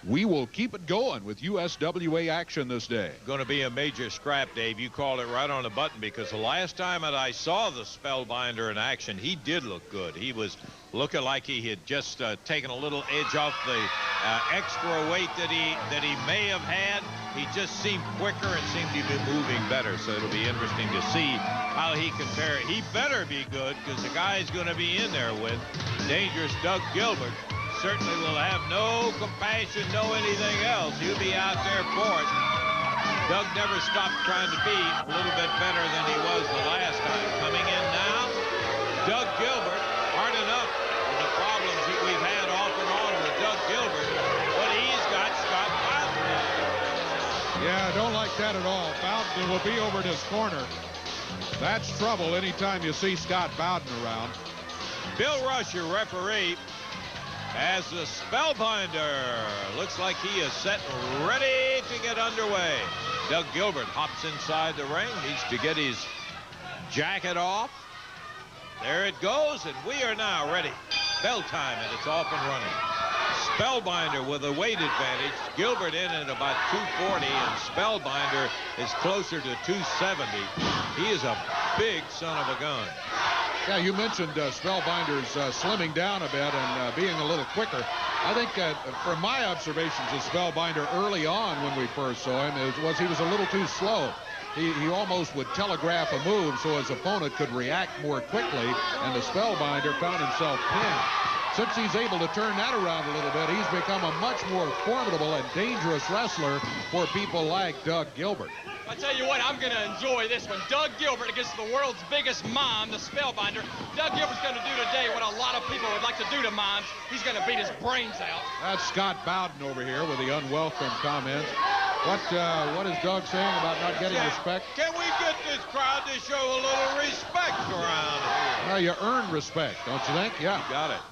we will keep it going with USWA action this day. Going to be a major scrap, Dave. You called it right on the button, because the last time that I saw the Spellbinder in action, he did look good. He was looking like he had just taken a little edge off the extra weight that he may have had. He just seemed quicker and seemed to be moving better, so it'll be interesting to see how he compares. He better be good, because the guy he's going to be in there with, dangerous Doug Gilbert, certainly will have no compassion, no anything else. He'll be out there for it. Doug never stopped trying to be a little bit better than he was the last time. Coming in now, Doug Gilbert. Hard enough with the problems that we've had off and on with Doug Gilbert, but he's got Scott Bowden. Yeah, I don't like that at all. Bowden will be over in his corner. That's trouble anytime you see Scott Bowden around. Bill Rush, your referee, as the Spellbinder looks like he is set and ready to get underway. Doug Gilbert hops inside the ring, needs to get his jacket off. There it goes, and we are now ready. Bell time, and it's off and running. Spellbinder with a weight advantage. Gilbert in at about 240, and Spellbinder is closer to 270. He is a big son of a gun. Yeah, you mentioned Spellbinder's slimming down a bit and being a little quicker. I think from my observations of Spellbinder early on when we first saw him, he was a little too slow. He almost would telegraph a move so his opponent could react more quickly, and the Spellbinder found himself pinned. Since he's able to turn that around a little bit, he's become a much more formidable and dangerous wrestler for people like Doug Gilbert. I tell you what, I'm going to enjoy this one. Doug Gilbert against the world's biggest mime, the Spellbinder. Doug Gilbert's going to do today what a lot of people would like to do to mimes. He's going to beat his brains out. That's Scott Bowden over here with the unwelcome comments. What is Doug saying about not getting respect? Can we get this crowd to show a little respect around here? Well, you earn respect, don't you think? Yeah. You got it.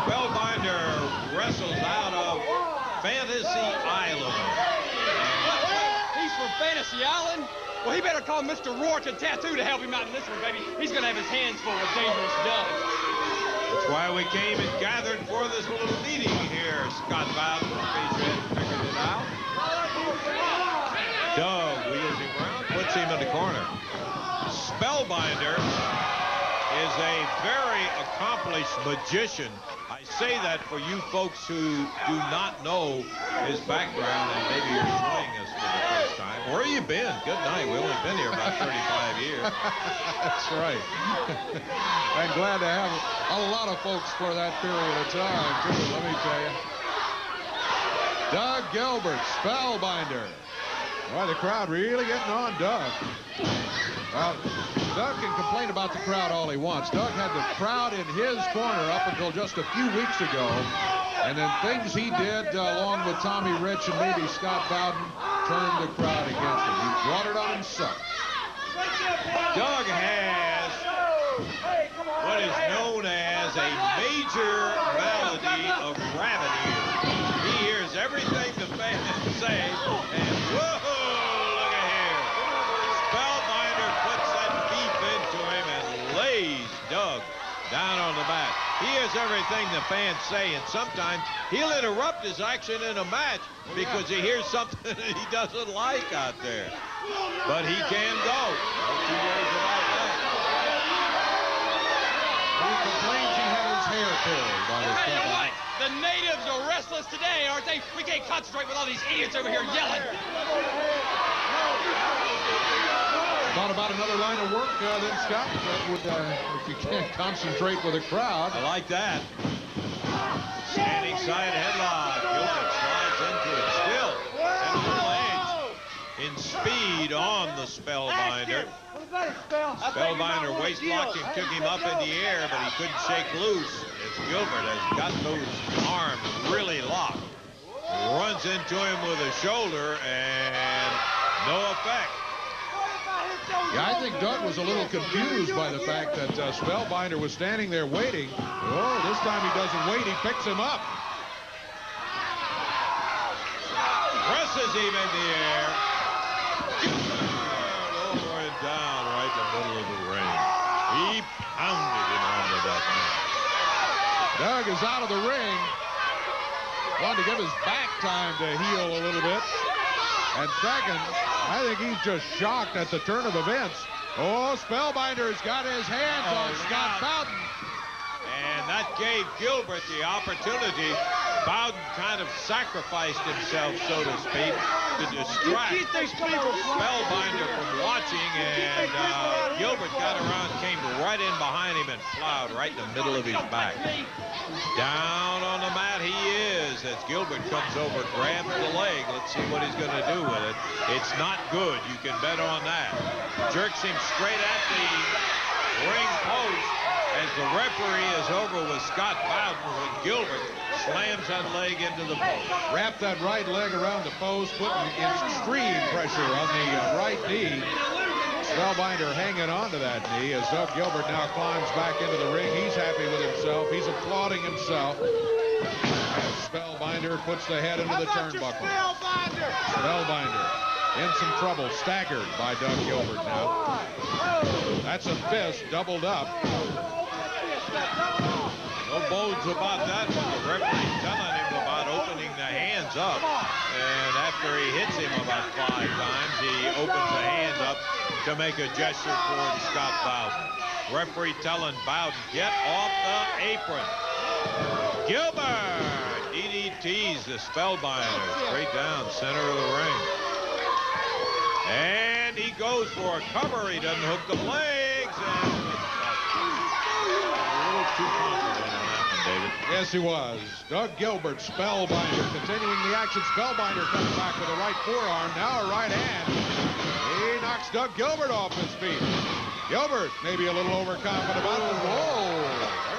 Spellbinder wrestles out of Fantasy Island. He's from Fantasy Island? Well, he better call Mr. Rourke and Tattoo to help him out in this one, baby. He's going to have his hands full with dangerous Doug. That's why we came and gathered for this little meeting here. Scott Bowden, figured it out. Doug wheels him around, puts him in the corner. Spellbinder is a very accomplished magician. I say that for you folks who do not know his background, and maybe you're joining us for the first time. Where have you been? Good night. We've only been here about 35 years. That's right. I'm glad to have a lot of folks for that period of time, too, let me tell you. Doug Gilbert, Spellbinder. Boy, the crowd really getting on Doug. Well, Doug can complain about the crowd all he wants. Doug had the crowd in his corner up until just a few weeks ago. And then things he did along with Tommy RIch and maybe Scott Bowden turned the crowd against him. He brought it on himself. Doug has what is known as a major malady of rabbit ear. He hears everything the fans say, and whoa, look at here. Spellbinder puts that beef into him and lays Doug down on the back. He hears everything the fans say, and sometimes he'll interrupt his action in a match because he hears something that he doesn't like out there. But he can go. No two words about that. He complains he had his hair pulled by his Hey, what? The natives are restless today, aren't they? We can't concentrate with all these idiots over here yelling. Thought about another line of work then, Scott, that would, if you can't concentrate with a crowd. I like that. Standing side headlock. Gilbert slides into it still. And a little edge in speed on the Spellbinder. Spellbinder waist locked him, took him up in the air, but he couldn't shake loose as Gilbert has got those arms really locked. Runs into him with a shoulder and no effect. Yeah, I think Doug was a little confused by the fact that Spellbinder was standing there waiting. Oh, this time he doesn't wait, he picks him up. Presses him in the air. Over and down right in the middle of the ring. He pounded him onto that man. Doug is out of the ring. Wanted to give his back time to heal a little bit. And second, I think he's just shocked at the turn of events. Oh, Spellbinder's got his hands on Scott Bowden. And that gave Gilbert the opportunity. Bowden kind of sacrificed himself, so to speak, to distract Spellbinder from watching, and Gilbert got around, came right in behind him and plowed right in the middle of his back. Down on the mat he is as Gilbert comes over, grabs the leg. Let's see what he's going to do with it. It's not good. You can bet on that. Jerks him straight at the ring post as the referee is over with Scott Bowden when Gilbert slams that leg into the post. Wrapped that right leg around the post, putting extreme pressure on the right knee. Spellbinder hanging on to that knee as Doug Gilbert now climbs back into the ring. He's happy with himself. He's applauding himself. As Spellbinder puts the head into the turnbuckle. Spellbinder in some trouble, staggered by Doug Gilbert now. That's a fist doubled up. No bones about that one. The referee's telling him about opening the hands up. And after he hits him about 5 times, he opens the hands up to make a gesture towards Scott Bowden. Referee telling Bowden, get off the apron. Gilbert DDTs the Spellbinder straight down center of the ring. And he goes for a cover. He doesn't hook the legs. And a little too confident on that one, David. Yes, he was. Doug Gilbert, Spellbinder, continuing the action. Spellbinder comes back with a right forearm, now a right hand. He knocks Doug Gilbert off his feet. Gilbert maybe a little overconfident about it. Whoa!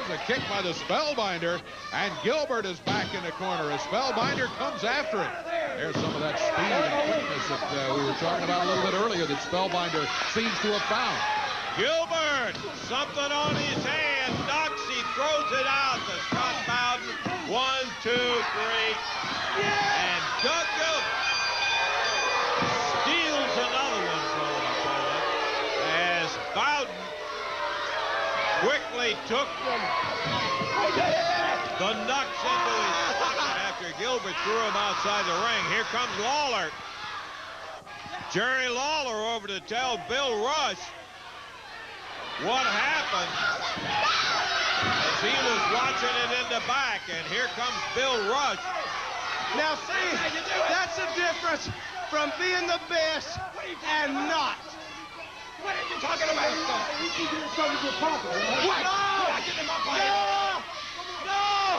There's a kick by the Spellbinder, and Gilbert is back in the corner as Spellbinder comes after him. There's some of that speed and quickness that we were talking about a little bit earlier that Spellbinder seems to have found. Gilbert, something on his hand, knocks, he throws it out to Scott Bowden. 1, 2, 3, and Doug Gilbert steals another one from an opponent as Bowden quickly took the knucks into his pocket after Gilbert threw him outside the ring. Here comes Lawler. Jerry Lawler over to tell Bill Rush what happened as he was watching it in the back, and here comes Bill Rush. Now see, that's the difference from being the best and not. What are you talking about? What? No!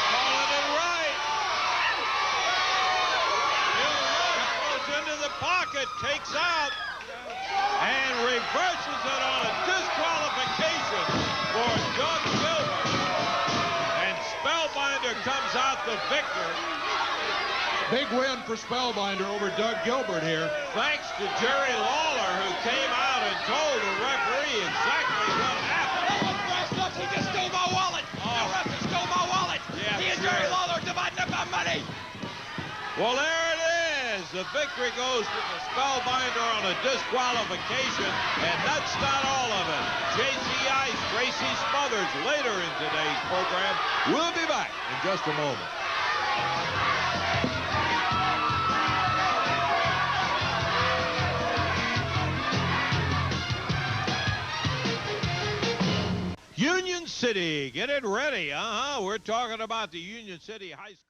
Calling it right. Bill Rush goes into the pocket, takes out, and reverses it on a disqualification for Doug Gilbert. And Spellbinder comes out the victor. Big win for Spellbinder over Doug Gilbert here. Thanks to Jerry Lawler, who came out and told the referee exactly what happened. Look, he just stole my wallet. Oh. The ref just stole my wallet. Yeah, He and sure. Jerry Lawler dividing up my money. Well, there it is. The victory goes to the Spellbinder on a disqualification, and that's not all of it. J.C. Ice, Tracy Smothers, later in today's program. We'll be back in just a moment. Union City, get it ready. We're talking about the Union City High School.